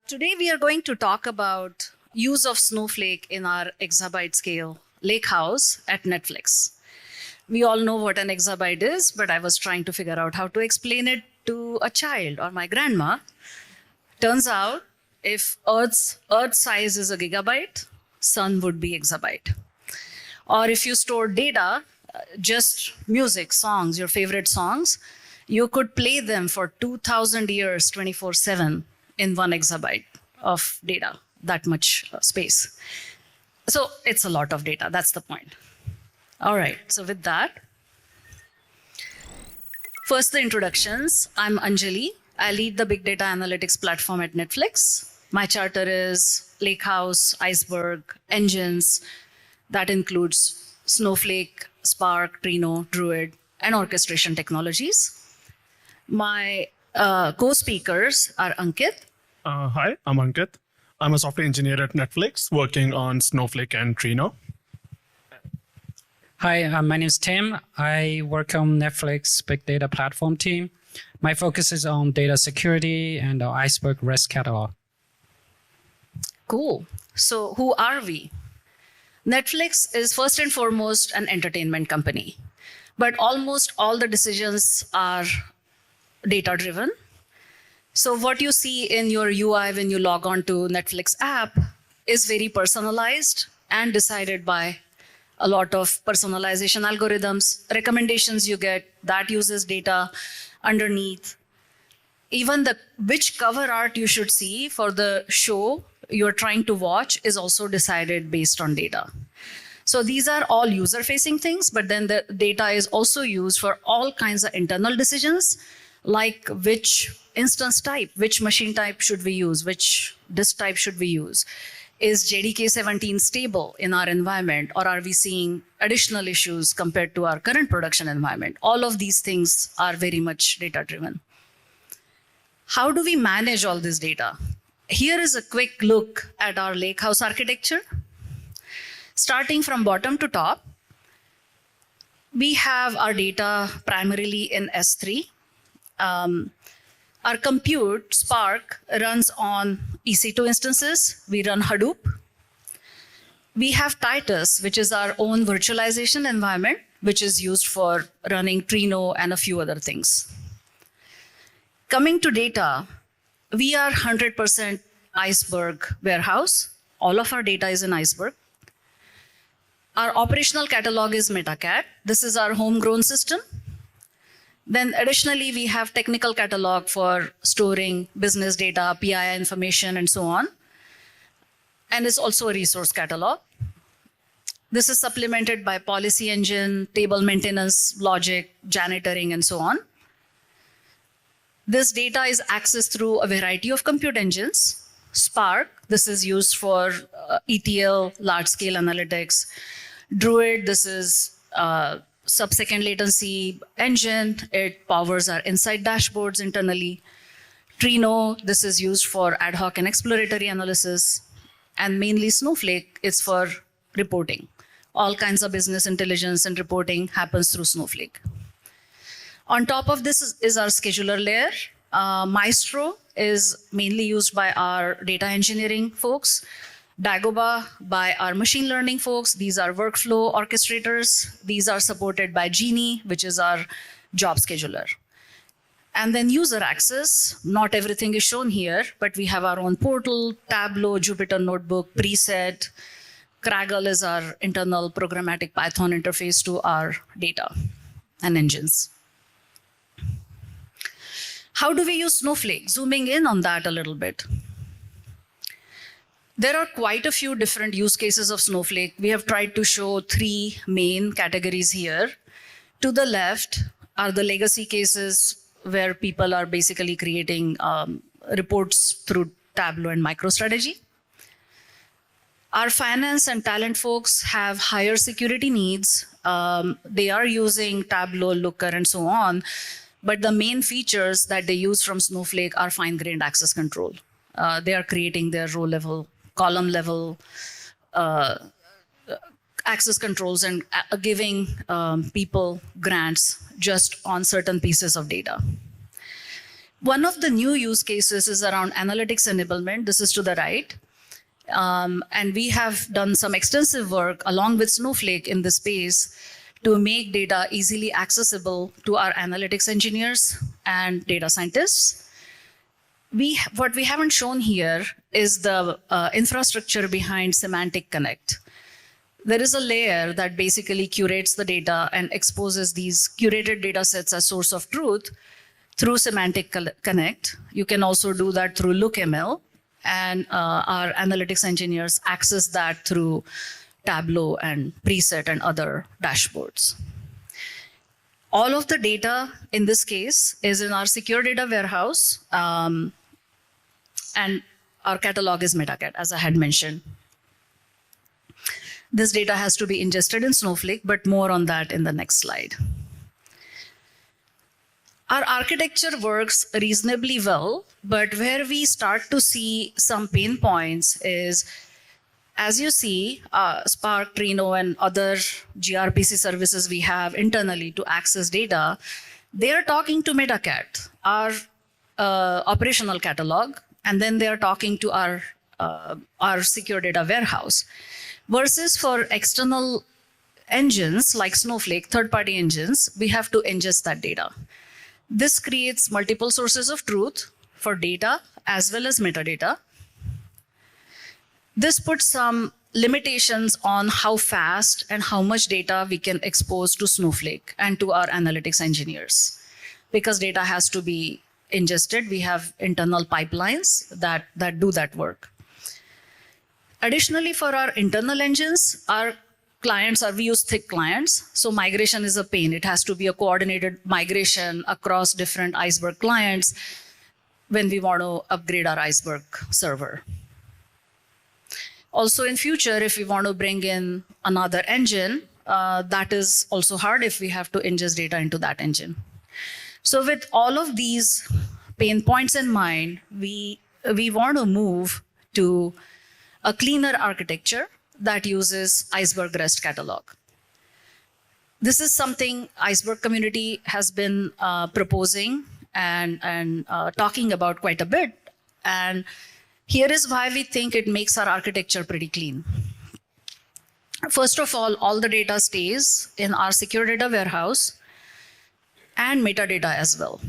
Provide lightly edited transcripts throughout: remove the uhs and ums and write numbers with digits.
Today we are going to talk about use of Snowflake in our Exabyte-Scale Lakehouse at Netflix. We all know what an exabyte is, but I was trying to figure out how to explain it to a child or my grandma. Turns out, if Earth's size is a gigabyte, Sun would be exabyte. Or if you store data, just music, songs, your favorite songs, you could play them for 2,000 years, 24/7 in 1 exabyte of data, that much space. So it's a lot of data, that's the point. All right, so with that, first the introductions. I'm Anjali. I lead the big data analytics platform at Netflix. My charter is Lakehouse, Iceberg, engines. That includes Snowflake, Spark, Trino, Druid, and orchestration technologies. My co-speakers are Ankit. Hi, I'm Ankit. I'm a software engineer at Netflix working on Snowflake and Trino. Hi, my name is Tim. I work on Netflix Big Data Platform team. My focus is on data security and our Iceberg REST catalog. Cool. So who are we? Netflix is first and foremost an entertainment company, but almost all the decisions are data-driven. So what you see in your UI when you log on to Netflix app is very personalized and decided by a lot of personalization algorithms, recommendations you get, that uses data underneath. Even which cover art you should see for the show you're trying to watch is also decided based on data. So these are all user-facing things, but then the data is also used for all kinds of internal decisions, like which instance type, which machine type should we use, which disk type should we use? Is JDK 17 stable in our environment, or are we seeing additional issues compared to our current production environment? All of these things are very much data-driven. How do we manage all this data? Here is a quick look at our Lakehouse architecture. Starting from bottom to top, we have our data primarily in S3. Our compute, Spark, runs on EC2 instances. We run Hadoop. We have Titus, which is our own virtualization environment, which is used for running Trino and a few other things. Coming to data, we are 100% Iceberg warehouse. All of our data is in Iceberg. Our operational catalog is Metacat. This is our homegrown system. Then additionally, we have technical catalog for storing business data, PII information, and so on. And it's also a resource catalog. This is supplemented by policy engine, table maintenance, logic, janitoring, and so on. This data is accessed through a variety of compute engines. Spark, this is used for ETL, large-scale analytics. Druid, this is sub-second latency engine. It powers our insight dashboards internally. Trino, this is used for ad hoc and exploratory analysis. And mainly Snowflake, it's for reporting. All kinds of business intelligence and reporting happens through Snowflake. On top of this is our scheduler layer. Maestro is mainly used by our data engineering folks. Dagobah by our machine learning folks. These are workflow orchestrators. These are supported by Genie, which is our job scheduler. And then user access. Not everything is shown here, but we have our own portal, Tableau, Jupyter Notebook, preset. Kaggle is our internal programmatic Python interface to our data and engines. How do we use Snowflake? Zooming in on that a little bit. There are quite a few different use cases of Snowflake. We have tried to show 3 main categories here. To the left are the legacy cases where people are basically creating reports through Tableau and MicroStrategy. Our finance and talent folks have higher security needs. They are using Tableau, Looker, and so on. But the main features that they use from Snowflake are fine-grained access control. They are creating their row level, column level access controls and giving people grants just on certain pieces of data. One of the new use cases is around analytics enablement. This is to the right. And we have done some extensive work along with Snowflake in this space to make data easily accessible to our analytics engineers and data scientists. What we haven't shown here is the infrastructure behind Semantic Connect. There is a layer that basically curates the data and exposes these curated data sets as source of truth through Semantic Connect. You can also do that through LookML, and our analytics engineers access that through Tableau and Preset and other dashboards. All of the data in this case is in our secure data warehouse, and our catalog is Metacat, as I had mentioned. This data has to be ingested in Snowflake, but more on that in the next slide. Our architecture works reasonably well, but where we start to see some pain points is, as you see, Spark, Trino, and other gRPC services we have internally to access data, they are talking to Metacat, our operational catalog, and then they are talking to our secure data warehouse. Versus for external engines like Snowflake, third-party engines, we have to ingest that data. This creates multiple sources of truth for data as well as metadata. This puts some limitations on how fast and how much data we can expose to Snowflake and to our analytics engineers. Because data has to be ingested, we have internal pipelines that do that work. Additionally, for our internal engines, our clients we use thick clients, so migration is a pain. It has to be a coordinated migration across different Iceberg clients when we want to upgrade our Iceberg server. Also in future, if we want to bring in another engine, that is also hard if we have to ingest data into that engine. So with all of these pain points in mind, we want to move to a cleaner architecture that uses Iceberg REST catalog. This is something Iceberg community has been proposing and talking about quite a bit. And here is why we think it makes our architecture pretty clean. First of all the data stays in our secure data warehouse and metadata as well.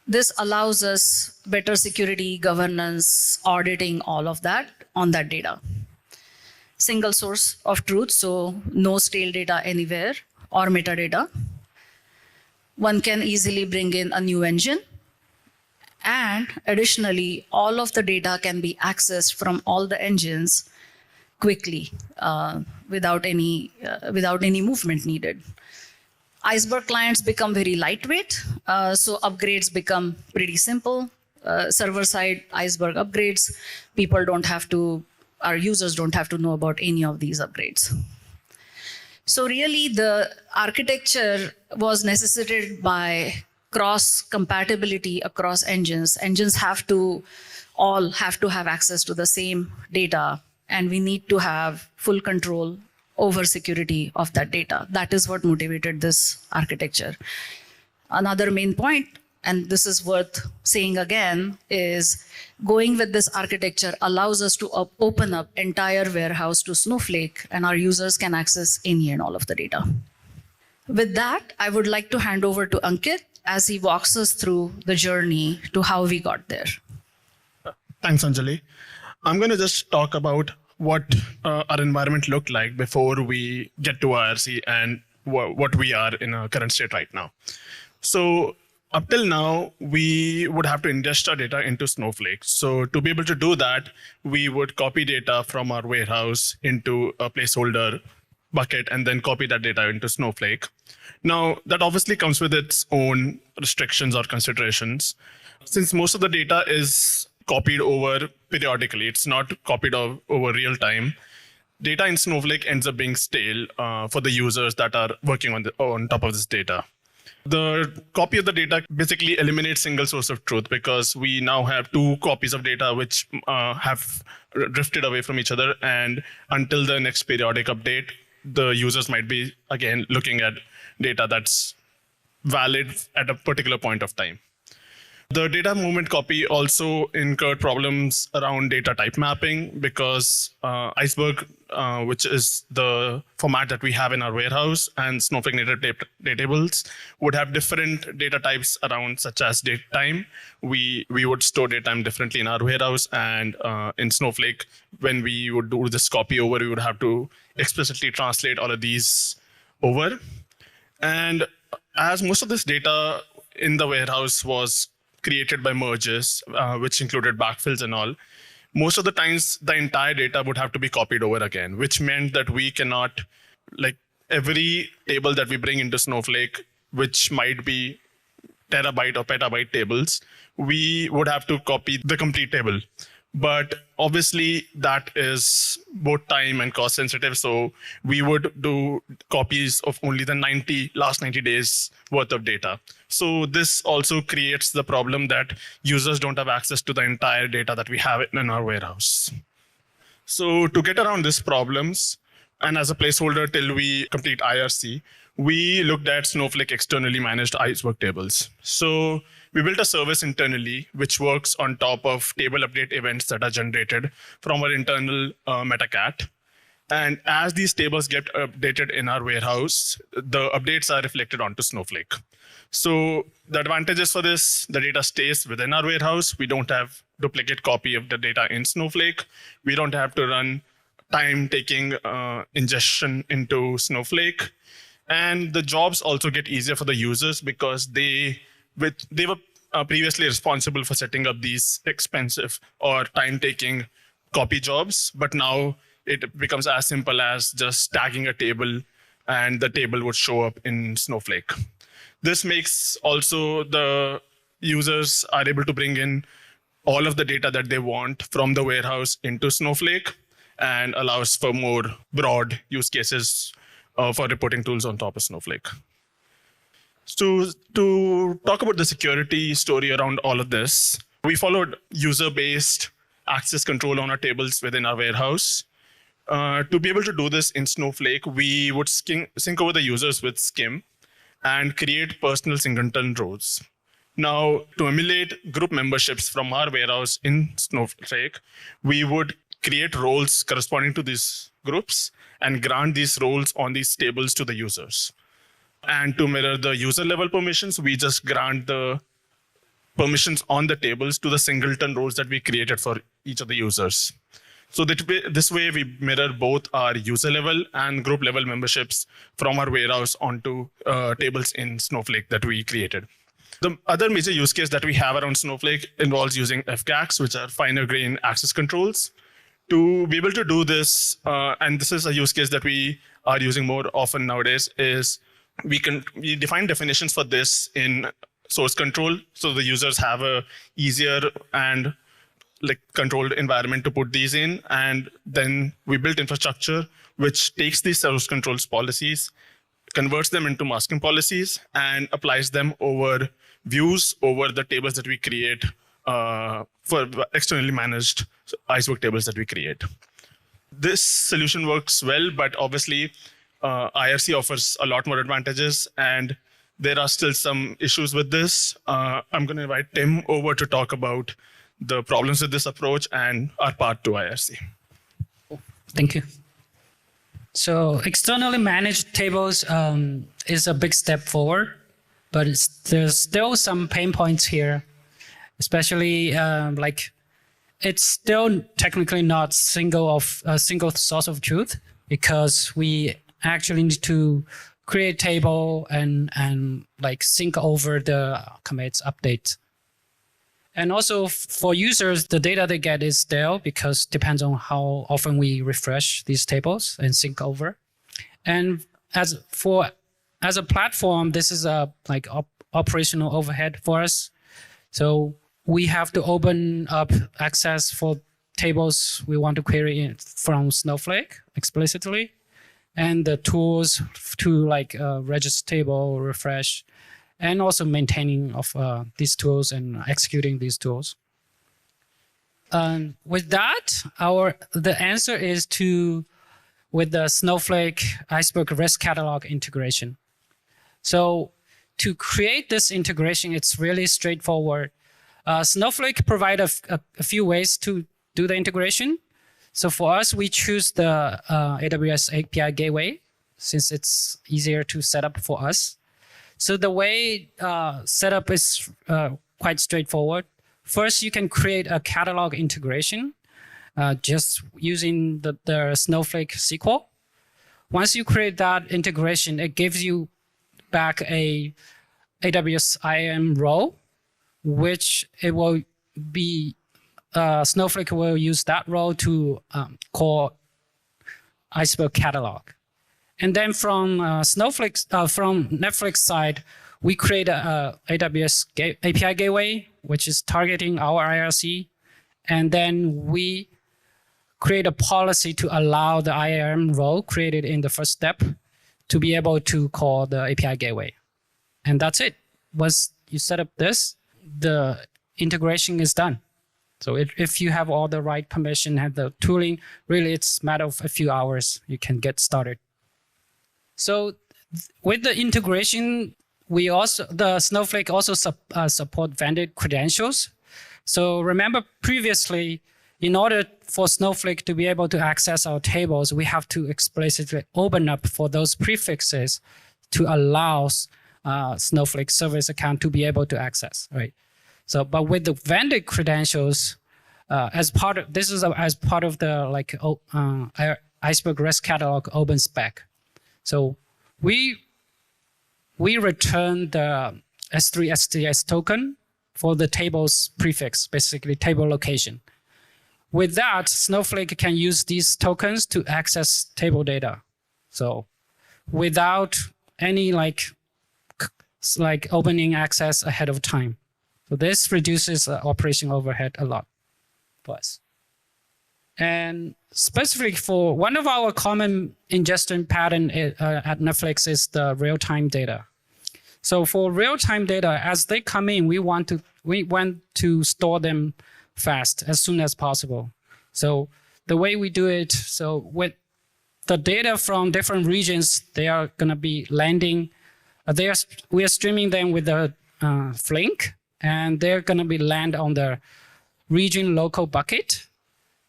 This allows us better security, governance, auditing, all of that on that data. Single source of truth, so no stale data anywhere or metadata. One can easily bring in a new engine. And additionally, all of the data can be accessed from all the engines quickly without any movement needed. Iceberg clients become very lightweight, so upgrades become pretty simple. Server-side Iceberg upgrades, our users don't have to know about any of these upgrades. So really, the architecture was necessitated by cross-compatibility across engines. Engines all have to have access to the same data, and we need to have full control over security of that data. That is what motivated this architecture. Another main point, and this is worth saying again, is going with this architecture allows us to open up entire warehouse to Snowflake, and our users can access any and all of the data. With that, I would like to hand over to Ankit as he walks us through the journey to how we got there. Thanks, Anjali. I'm going to just talk about what our environment looked like before we get to IRC and what we are in our current state right now. So up till now, we would have to ingest our data into Snowflake. So to be able to do that, we would copy data from our warehouse into a placeholder bucket and then copy that data into Snowflake. Now, that obviously comes with its own restrictions or considerations. Since most of the data is copied over periodically, it's not copied over real time, data in Snowflake ends up being stale for the users that are working on top of this data. The copy of the data basically eliminates single source of truth because we now have two copies of data which have drifted away from each other, and until the next periodic update, the users might be again looking at data that's valid at a particular point of time. The data movement copy also incurred problems around data type mapping because Iceberg, which is the format that we have in our warehouse, and Snowflake native data tables would have different data types around, such as date time. We would store date time differently in our warehouse, and in Snowflake, when we would do this copy over, we would have to explicitly translate all of these over. And as most of this data in the warehouse was created by merges, which included backfills and all, most of the times the entire data would have to be copied over again, which meant that we cannot, like every table that we bring into Snowflake, which might be terabyte or petabyte tables, we would have to copy the complete table. But obviously that is both time and cost sensitive. So we would do copies of only the last 90 days worth of data. So this also creates the problem that users don't have access to the entire data that we have in our warehouse. So to get around these problems, and as a placeholder till we complete IRC, we looked at Snowflake externally managed Iceberg tables. So we built a service internally which works on top of table update events that are generated from our internal Metacat. And as these tables get updated in our warehouse, the updates are reflected onto Snowflake. So the advantages for this, the data stays within our warehouse. We don't have duplicate copy of the data in Snowflake. We don't have to run time-taking ingestion into Snowflake. And the jobs also get easier for the users because they were previously responsible for setting up these expensive or time-taking copy jobs, but now it becomes as simple as just tagging a table and the table would show up in Snowflake. This makes also the users are able to bring in all of the data that they want from the warehouse into Snowflake and allows for more broad use cases for reporting tools on top of Snowflake. So to talk about the security story around all of this, we followed user-based access control on our tables within our warehouse. To be able to do this in Snowflake, we would sync over the users with Skim and create personal singleton roles. Now, to emulate group memberships from our warehouse in Snowflake, we would create roles corresponding to these groups and grant these roles on these tables to the users. And to mirror the user level permissions, we just grant the permissions on the tables to the singleton roles that we created for each of the users. So this way we mirror both our user level and group level memberships from our warehouse onto tables in Snowflake that we created. The other major use case that we have around Snowflake involves using FGACs, which are finer grain access controls. To be able to do this, and this is a use case that we are using more often nowadays, is we define definitions for this in source control, so the users have a easier and controlled environment to put these in. And then we built infrastructure which takes these source controls policies, converts them into masking policies, and applies them over views over the tables that we create for externally managed Iceberg tables that we create. This solution works well, but obviously IRC offers a lot more advantages, and there are still some issues with this. I'm going to invite Tim over to talk about the problems with this approach and our path to IRC. Thank you. So externally managed tables is a big step forward, but there's still some pain points here, especially it's still technically not a single source of truth, because we actually need to create a table and sync over the commits updates. And also for users, the data they get is stale because it depends on how often we refresh these tables and sync over. And as a platform, this is a operational overhead for us. So we have to open up access for tables we want to query from Snowflake explicitly, and the tools to register table, refresh, and also maintaining of these tools and executing these tools. With that, the answer is with the Snowflake Iceberg REST catalog integration. So to create this integration, it's really straightforward. Snowflake provide a few ways to do the integration. So for us, we choose the AWS API Gateway since it's easier to set up for us. So the way setup is quite straightforward. First, you can create a catalog integration just using the Snowflake SQL. Once you create that integration, it gives you back a AWS IAM role, which it will be, Snowflake will use that role to call Iceberg catalog. And then from from Netflix side, we create a AWS API Gateway, which is targeting our IRC. And then we create a policy to allow the IAM role created in the first step to be able to call the API Gateway. And that's it. Once you set up this, the integration is done. So if you have all the right permission, have the tooling, really it's a matter of a few hours, you can get started. So with the integration, the Snowflake also support vended credentials. So remember previously, in order for Snowflake to be able to access our tables, we have to explicitly open up for those prefixes to allow Snowflake service account to be able to access, right? So, but with the vended credentials, as part of the Iceberg REST catalog open spec. So we return the S3 STS token for the table's prefix, basically table location. With that, Snowflake can use these tokens to access table data. So without any like opening access ahead of time. So this reduces operation overhead a lot for us. And specifically for one of our common ingestion pattern at Netflix is the real-time data. So for real-time data, as they come in, we want to store them fast as soon as possible. So the way we do it, so with the data from different regions, they are going to be landing. We are streaming them with the Flink, and they're going to be land on the region local bucket,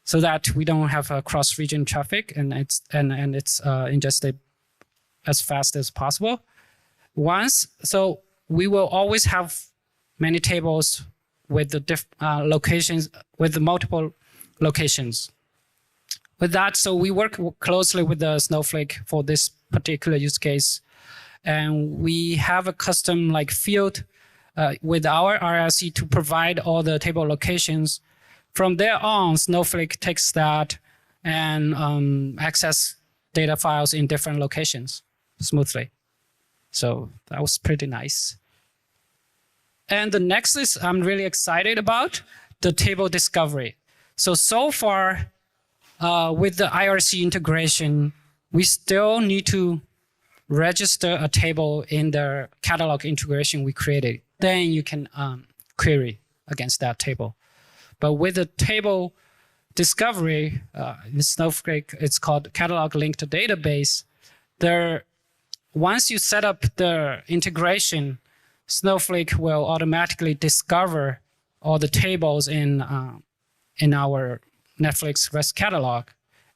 so that we don't have a cross-region traffic, and it's ingested as fast as possible. So we will always have many tables with the locations, with the multiple locations. With that, so we work closely with the Snowflake for this particular use case. And we have a custom like field with our IRC to provide all the table locations. From there on, Snowflake takes that and access data files in different locations smoothly. So that was pretty nice. And the next is I'm really excited about the table discovery. So far with the IRC integration, we still need to register a table in the catalog integration we created. Then you can query against that table. But with the table discovery, in Snowflake, it's called catalog linked database. Once you set up the integration, Snowflake will automatically discover all the tables in our Netflix REST catalog.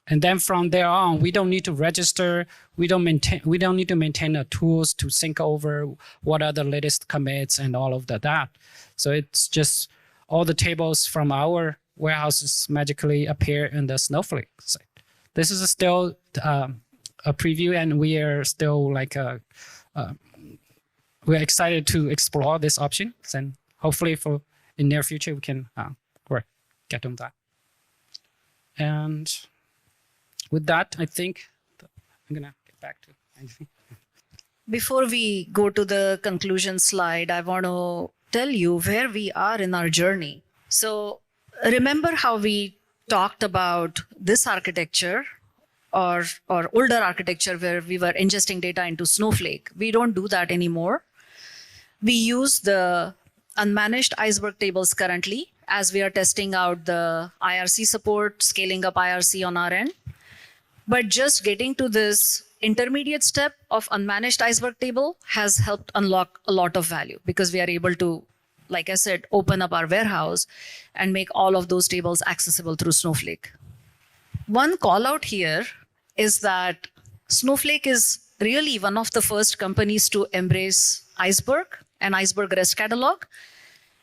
And then from there on, we don't need to register. We don't need to maintain the tools to sync over what are the latest commits and all of that. So it's just all the tables from our warehouses magically appear in the Snowflake site. This is still a preview, and we are still we're excited to explore this option, and hopefully in near future we can get on that. And with that, I think I'm gonna get back to anything. Before we go to the conclusion slide, I want to tell you where we are in our journey. So remember how we talked about this architecture or older architecture where we were ingesting data into Snowflake. We don't do that anymore. We use the unmanaged Iceberg tables currently as we are testing out the IRC support, scaling up IRC on our end. But just getting to this intermediate step of unmanaged Iceberg table has helped unlock a lot of value because we are able to like I said, open up our warehouse and make all of those tables accessible through Snowflake. One call out here is that Snowflake is really one of the first companies to embrace Iceberg and Iceberg REST catalog.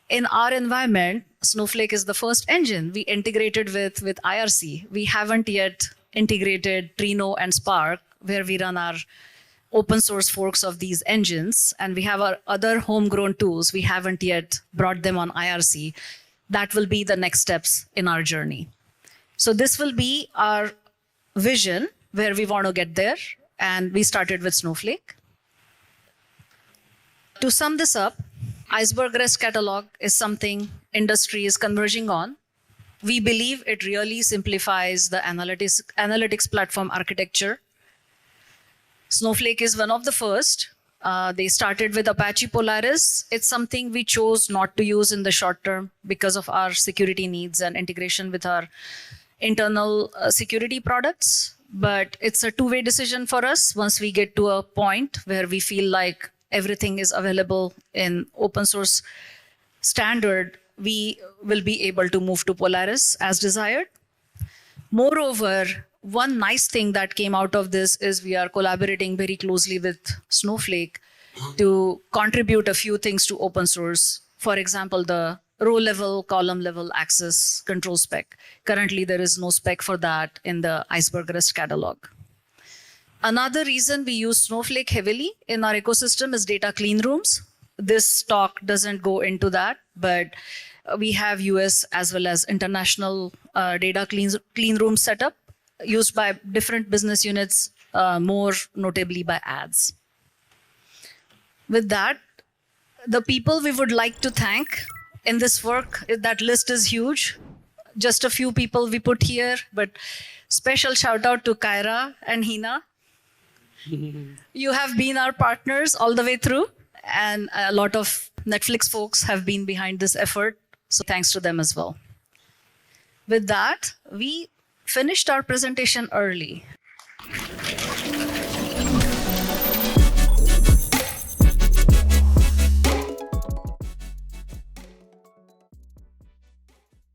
In our environment, Snowflake is the first engine we integrated with IRC. We haven't yet integrated Trino and Spark, where we run our open source forks of these engines, and we have our other homegrown tools. We haven't yet brought them on IRC. That will be the next steps in our journey. So this will be our vision where we want to get there, and we started with Snowflake. To sum this up, Iceberg REST catalog is something industry is converging on. We believe it really simplifies the analytics platform architecture. Snowflake is one of the first. They started with Apache Polaris. It's something we chose not to use in the short term because of our security needs and integration with our internal security products. But it's a two-way decision for us. Once we get to a point where we feel like everything is available in open source standard, we will be able to move to Polaris as desired. Moreover, one nice thing that came out of this is we are collaborating very closely with Snowflake to contribute a few things to open source. For example, the row level, column level access control spec. Currently, there is no spec for that in the Iceberg REST catalog. Another reason we use Snowflake heavily in our ecosystem is data clean rooms. This talk doesn't go into that, but we have US as well as international data clean room setup used by different business units, more notably by ads. With that, the people we would like to thank in this work, that list is huge. Just a few people we put here, but special shout out to Kyra and Hina. You have been our partners all the way through, and a lot of Netflix folks have been behind this effort. So thanks to them as well. With that, we finished our presentation early.